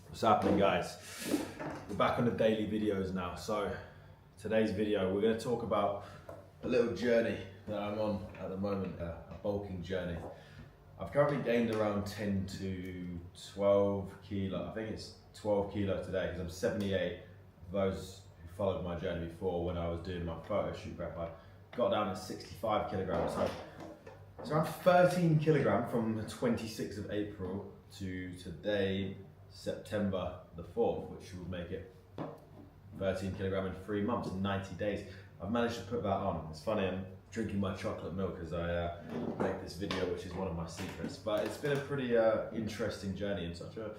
What's happening, guys? We're back on the daily videos now. So today's video, we're going to talk about a little journey that I'm on at the moment, a bulking journey. I've currently gained around 10 to 12 kilo. I think it's 12 kilo today because I'm 78. For those who followed my journey before, when I was doing my photo shoot prep, I got down to 65 kilograms. So it's around 13 kilograms from the 26th of April to today, September the 4th, which will make it 13 kilograms in 3 months, in 90 days. I've managed to put that on. It's funny, I'm drinking my chocolate milk as I make this video, which is one of my secrets. But it's been a pretty interesting journey in such a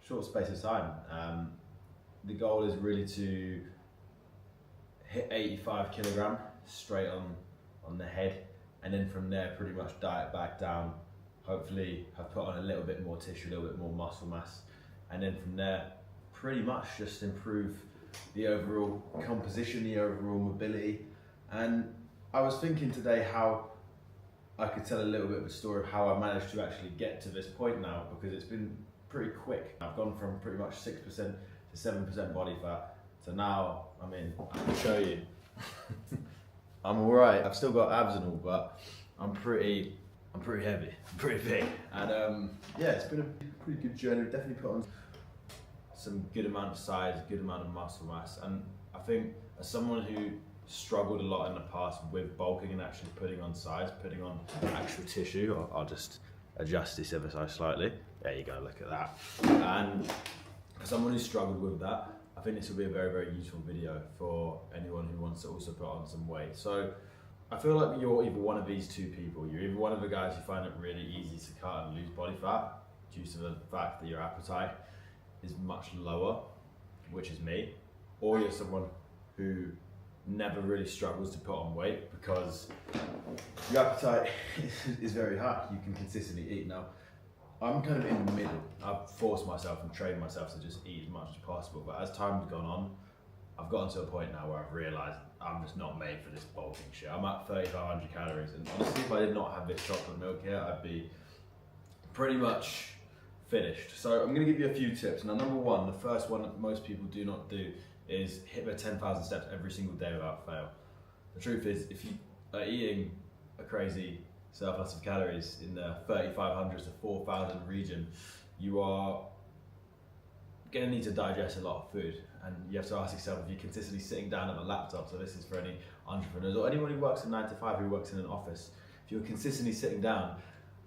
short space of time. The goal is really to hit 85 kilograms straight on the head, and then from there pretty much diet back down. Hopefully I've put on a little bit more tissue, a little bit more muscle mass, and then from there pretty much just improve the overall composition, the overall mobility. And I was thinking today how I could tell a little bit of a story of how I managed to actually get to this point now, because it's been pretty quick. I've gone from pretty much 6% to 7% body fat to now, I mean, I can show you. I'm alright, I've still got abs and all, but I'm pretty heavy, I'm pretty big. And yeah, it's been a pretty good journey. We've definitely put on some good amount of size, good amount of muscle mass. And I think as someone who struggled a lot in the past with bulking and actually putting on size, putting on actual tissue, I'll just adjust this ever so slightly. There you go, look at that. And for someone who struggled with that, I think this will be a very, very useful video for anyone who wants to also put on some weight. So I feel like you're either one of these two people. You're either one of the guys who find it really easy to cut and lose body fat due to the fact that your appetite is much lower, which is me, or you're someone who never really struggles to put on weight because your appetite is very high. You can consistently eat. Now, I'm kind of in the middle. I've forced myself and trained myself to just eat as much as possible, but as time's gone on, I've gotten to a point now where I've realised I'm just not made for this bulking shit. I'm at 3,500 calories, and honestly, if I did not have this chocolate milk here, I'd be pretty much finished. So I'm going to give you a few tips. Now, number one, the first one that most people do not do is hit their 10,000 steps every single day without fail. The truth is, if you are eating a crazy surplus of calories in the 3,500 to 4,000 region, you are going to need to digest a lot of food. And you have to ask yourself, if you're consistently sitting down at a laptop, so this is for any entrepreneurs or anyone who works a 9 to 5, who works in an office, if you're consistently sitting down,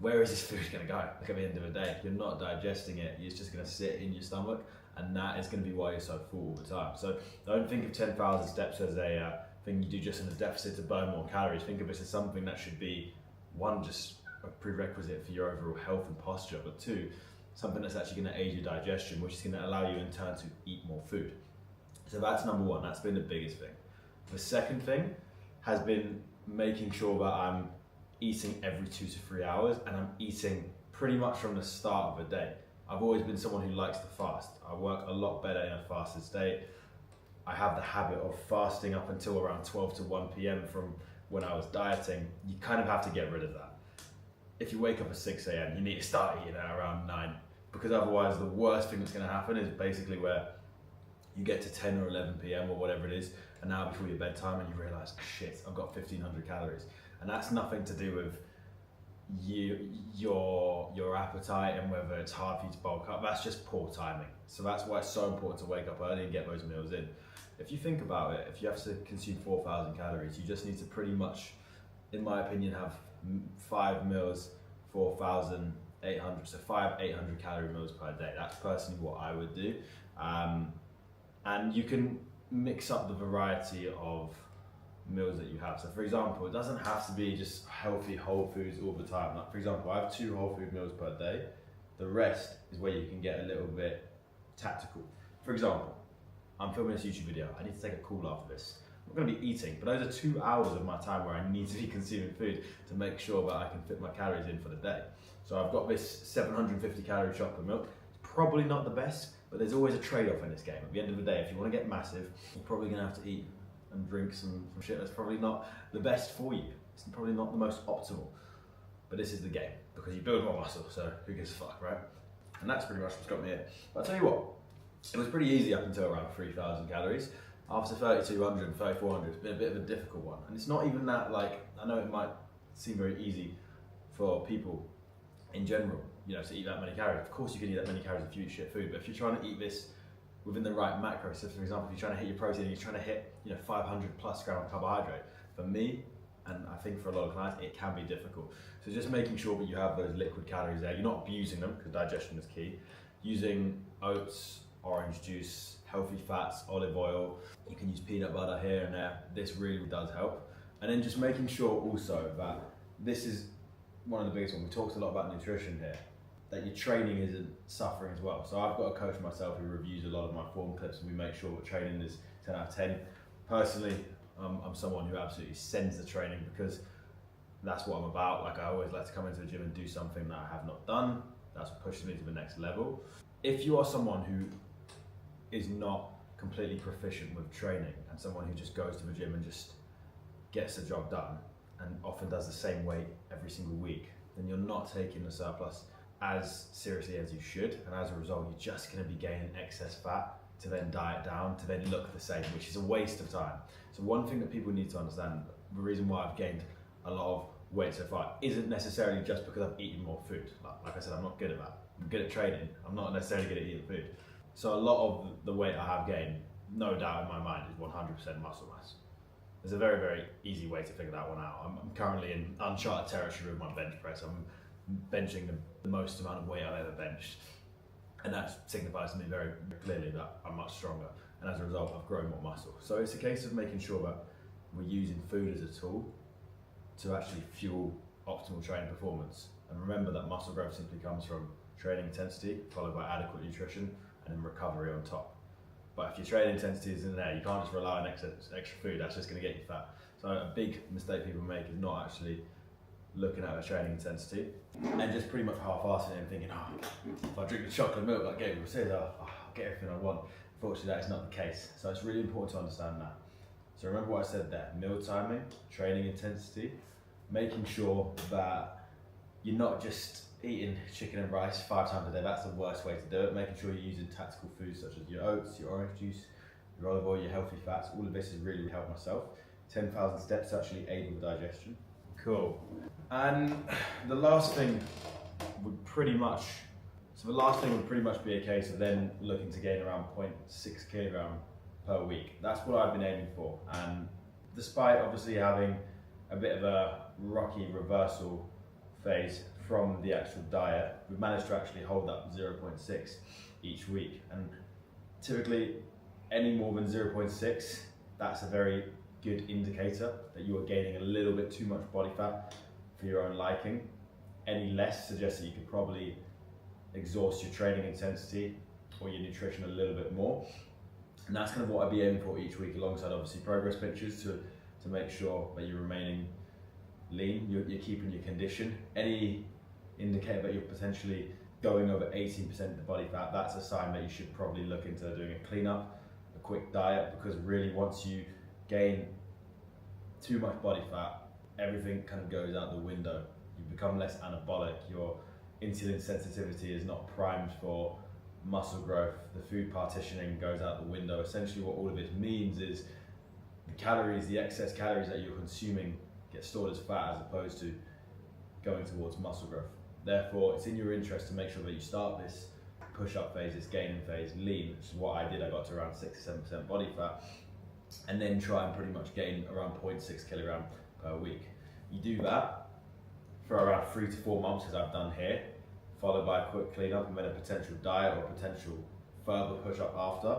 where is this food going to go? Like, at the end of the day, if you're not digesting it, it's just going to sit in your stomach, and that is going to be why you're so full all the time. So don't think of 10,000 steps as a thing you do just in a deficit to burn more calories. Think of it as something that should be, one, just a prerequisite for your overall health and posture, but two, something that's actually going to aid your digestion, which is going to allow you in turn to eat more food. So that's number one. That's been the biggest thing. The second thing has been making sure that I'm eating every 2 to 3 hours, and I'm eating pretty much from the start of the day. I've always been someone who likes to fast. I work a lot better in a fasted state. I have the habit of fasting up until around 12 to 1 p.m. from when I was dieting. You kind of have to get rid of that. If you wake up at 6 a.m, you need to start eating at around 9, because otherwise the worst thing that's going to happen is basically where you get to 10 or 11 p.m. or whatever it is, and now before your bedtime, and you realise, shit, I've got 1,500 calories. And that's nothing to do with your appetite and whether it's hard for you to bulk up. That's just poor timing. So that's why it's so important to wake up early and get those meals in. If you think about it, if you have to consume 4,000 calories, you just need to pretty much, in my opinion, have 5 meals, 4,800, so 5 800 calorie meals per day. That's personally what I would do. And you can mix up the variety of meals that you have. So for example, it doesn't have to be just healthy whole foods all the time. Like, for example, I have 2 whole food meals per day. The rest is where you can get a little bit tactical. For example, I'm filming this YouTube video. I need to take a call after this. I'm not going to be eating, but those are 2 hours of my time where I need to be consuming food to make sure that I can fit my calories in for the day. So I've got this 750 calorie chocolate milk. It's probably not the best, but there's always a trade-off in this game. At the end of the day, if you want to get massive, you're probably going to have to eat and drink some shit that's probably not the best for you. It's probably not the most optimal, but this is the game, because you build more muscle, so who gives a fuck, right? And that's pretty much what's got me here. But I'll tell you what, it was pretty easy up until around 3,000 calories. After 3,200, 3,400, it's been a bit of a difficult one. And it's not even that, like, I know it might seem very easy for people in general, you know, to eat that many calories. Of course you can eat that many calories if you eat shit food, but if you're trying to eat this within the right macro, so for example, if you're trying to hit your protein, you're trying to hit, you know, 500 plus gram of carbohydrate, for me, and I think for a lot of clients, it can be difficult. So just making sure that you have those liquid calories there, you're not abusing them, because digestion is key. Using oats, orange juice, healthy fats, olive oil, you can use peanut butter here and there, this really does help. And then just making sure also that this is one of the biggest ones, we talked a lot about nutrition here, that your training isn't suffering as well. So I've got a coach myself who reviews a lot of my form clips, and we make sure that training is 10 out of 10. Personally, I'm someone who absolutely sends the training because that's what I'm about. Like, I always like to come into the gym and do something that I have not done. That's what pushes me to the next level. If you are someone who is not completely proficient with training and someone who just goes to the gym and just gets the job done and often does the same weight every single week, then you're not taking the surplus as seriously as you should, and as a result you're just going to be gaining excess fat to then diet down to then look the same, which is a waste of time. So one thing that people need to understand, the reason why I've gained a lot of weight so far isn't necessarily just because I've eaten more food. Like I said, I'm not good at that. I'm good at training, I'm not necessarily good at eating food. So a lot of the weight I have gained, no doubt in my mind, is 100% muscle mass. There's a very, very easy way to figure that one out. I'm currently in uncharted territory with my bench press. I'm benching the most amount of weight I've ever benched. And that signifies to me very clearly that I'm much stronger. And as a result, I've grown more muscle. So it's a case of making sure that we're using food as a tool to actually fuel optimal training performance. And remember that muscle growth simply comes from training intensity, followed by adequate nutrition, and then recovery on top. But if your training intensity is in there, you can't just rely on extra food, that's just going to get you fat. So a big mistake people make is not actually looking at their training intensity and just pretty much half-assing it and thinking, oh, if I drink the chocolate milk like Gabriel says, I'll get everything I want. Unfortunately, that is not the case. So it's really important to understand that. So remember what I said there, meal timing, training intensity, making sure that you're not just eating chicken and rice 5 times a day. That's the worst way to do it. Making sure you're using tactical foods such as your oats, your orange juice, your olive oil, your healthy fats. All of this has really helped myself. 10,000 steps actually aid with digestion. Cool. And the last thing would pretty much be a case of then looking to gain around 0.6 kilogram per week. That's what I've been aiming for. And despite obviously having a bit of a rocky reversal phase from the actual diet, we've managed to actually hold up 0.6 each week. And typically any more than 0.6, that's a very good indicator that you are gaining a little bit too much body fat for your own liking. Any less suggests that you could probably exhaust your training intensity or your nutrition a little bit more. And that's kind of what I'd be aiming for each week, alongside obviously progress pictures to make sure that you're remaining lean, you're keeping your condition. Any indicator that you're potentially going over 18% of the body fat, that's a sign that you should probably look into doing a cleanup, a quick diet, because really once you gain too much body fat, everything kind of goes out the window. You become less anabolic, your insulin sensitivity is not primed for muscle growth, the food partitioning goes out the window. Essentially what all of this means is the calories, the excess calories that you're consuming get stored as fat as opposed to going towards muscle growth. Therefore, it's in your interest to make sure that you start this push-up phase, this gaining phase, lean, which is what I did. I got to around 6-7% body fat, and then try and pretty much gain around 0.6 kilogram per week. You do that for around 3 to 4 months, as I've done here, followed by a quick cleanup and then a potential diet or potential further push-up after,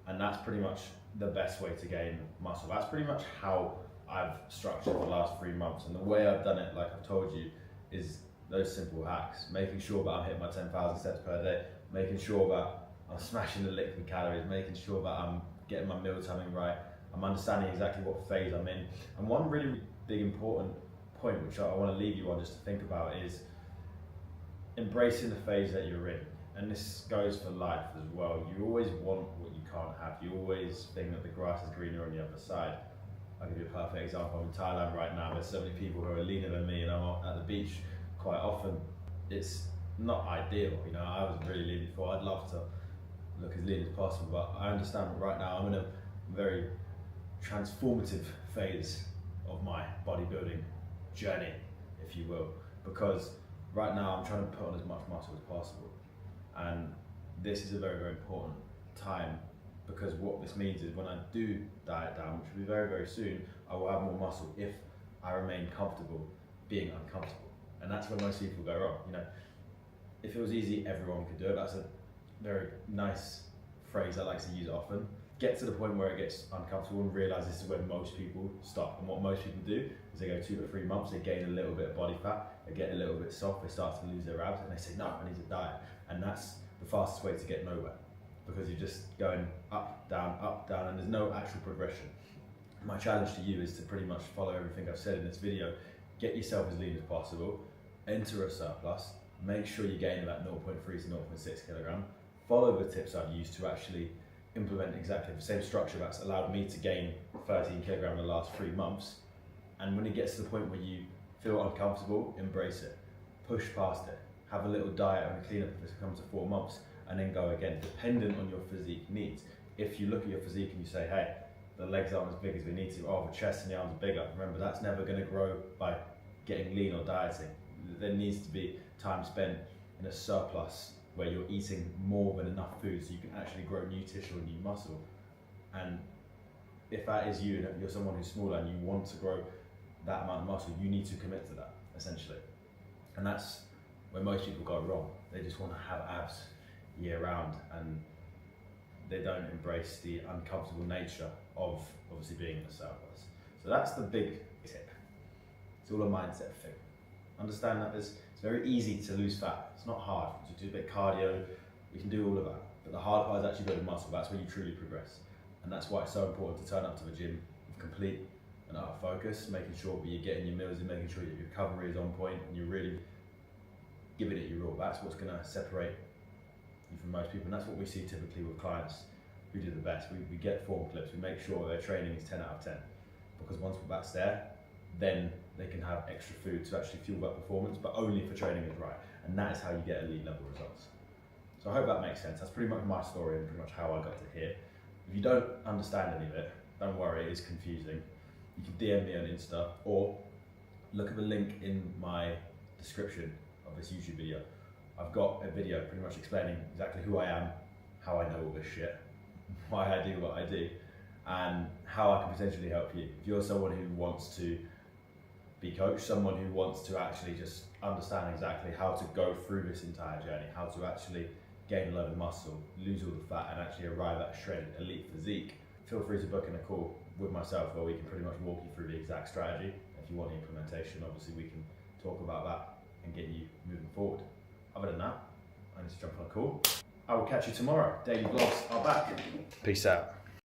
and that's pretty much the best way to gain muscle. That's pretty much how I've structured the last 3 months, and the way I've done it, like I've told you, is those simple hacks, making sure that I'm hitting my 10,000 steps per day, making sure that I'm smashing the liquid calories, making sure that I'm getting my meal timing right, I'm understanding exactly what phase I'm in. And one really big important point which I want to leave you on just to think about is embracing the phase that you're in. And this goes for life as well. You always want what you can't have. You always think that the grass is greener on the other side. I'll give you a perfect example. I'm in Thailand right now. There's so many people who are leaner than me, and I'm at the beach quite often. It's not ideal. You know, I was really lean before. I'd love to look as lean as possible, but I understand that right now I'm in a very transformative phase of my bodybuilding journey, if you will, because right now I'm trying to put on as much muscle as possible, and this is a very, very important time, because what this means is when I do diet down, which will be very, very soon, I will have more muscle if I remain comfortable being uncomfortable. And that's where most people go wrong. You know, if it was easy, everyone could do it. That's a very nice phrase I like to use often. Get to the point where it gets uncomfortable and realize this is when most people stop. And what most people do is they go 2 to 3 months, they gain a little bit of body fat, they get a little bit soft, they start to lose their abs, and they say, no, I need to diet. And that's the fastest way to get nowhere, because you're just going up, down, and there's no actual progression. My challenge to you is to pretty much follow everything I've said in this video. Get yourself as lean as possible, enter a surplus, make sure you gain about 0.3 to 0.6 kilogram. Follow the tips I've used to actually implement exactly the same structure that's allowed me to gain 13 kilogram in the last 3 months. And when it gets to the point where you feel uncomfortable, embrace it, push past it, have a little diet and a cleanup if it comes to 4 months, and then go again, dependent on your physique needs. If you look at your physique and you say, hey, the legs aren't as big as we need to, oh, the chest and the arms are bigger, remember, that's never going to grow by getting lean or dieting. There needs to be time spent in a surplus where you're eating more than enough food so you can actually grow new tissue and new muscle. And if that is you, and if you're someone who's smaller and you want to grow that amount of muscle, you need to commit to that, essentially. And that's where most people go wrong. They just want to have abs year round, and they don't embrace the uncomfortable nature of obviously being in a surplus. So that's the big tip. It's all a mindset thing. Understand that it's very easy to lose fat. It's not hard. You do a bit of cardio, you can do all of that. But the hard part is actually building muscle. That's where you truly progress. And that's why it's so important to turn up to the gym with complete and utter focus, making sure that you're getting your meals in, making sure that your recovery is on point, and you're really giving it your all. That's what's going to separate you from most people. And that's what we see typically with clients who do the best. We get form clips, we make sure their training is 10 out of 10. Because once that's there, then they can have extra food to actually fuel that performance, but only if the training is right. And that is how you get elite level results. So I hope that makes sense. That's pretty much my story and pretty much how I got to here. If you don't understand any of it, don't worry, it is confusing. You can DM me on Insta or look at the link in my description of this YouTube video. I've got a video pretty much explaining exactly who I am, how I know all this shit, why I do what I do, and how I can potentially help you. If you're someone who wants to be coached, someone who wants to actually just understand exactly how to go through this entire journey, how to actually gain a load of muscle, lose all the fat, and actually arrive at a shredded elite physique, feel free to book in a call with myself where we can pretty much walk you through the exact strategy. If you want the implementation, obviously we can talk about that and get you moving forward. Other than that, I need to jump on a call. I will catch you tomorrow. Daily vlogs are back. Peace out.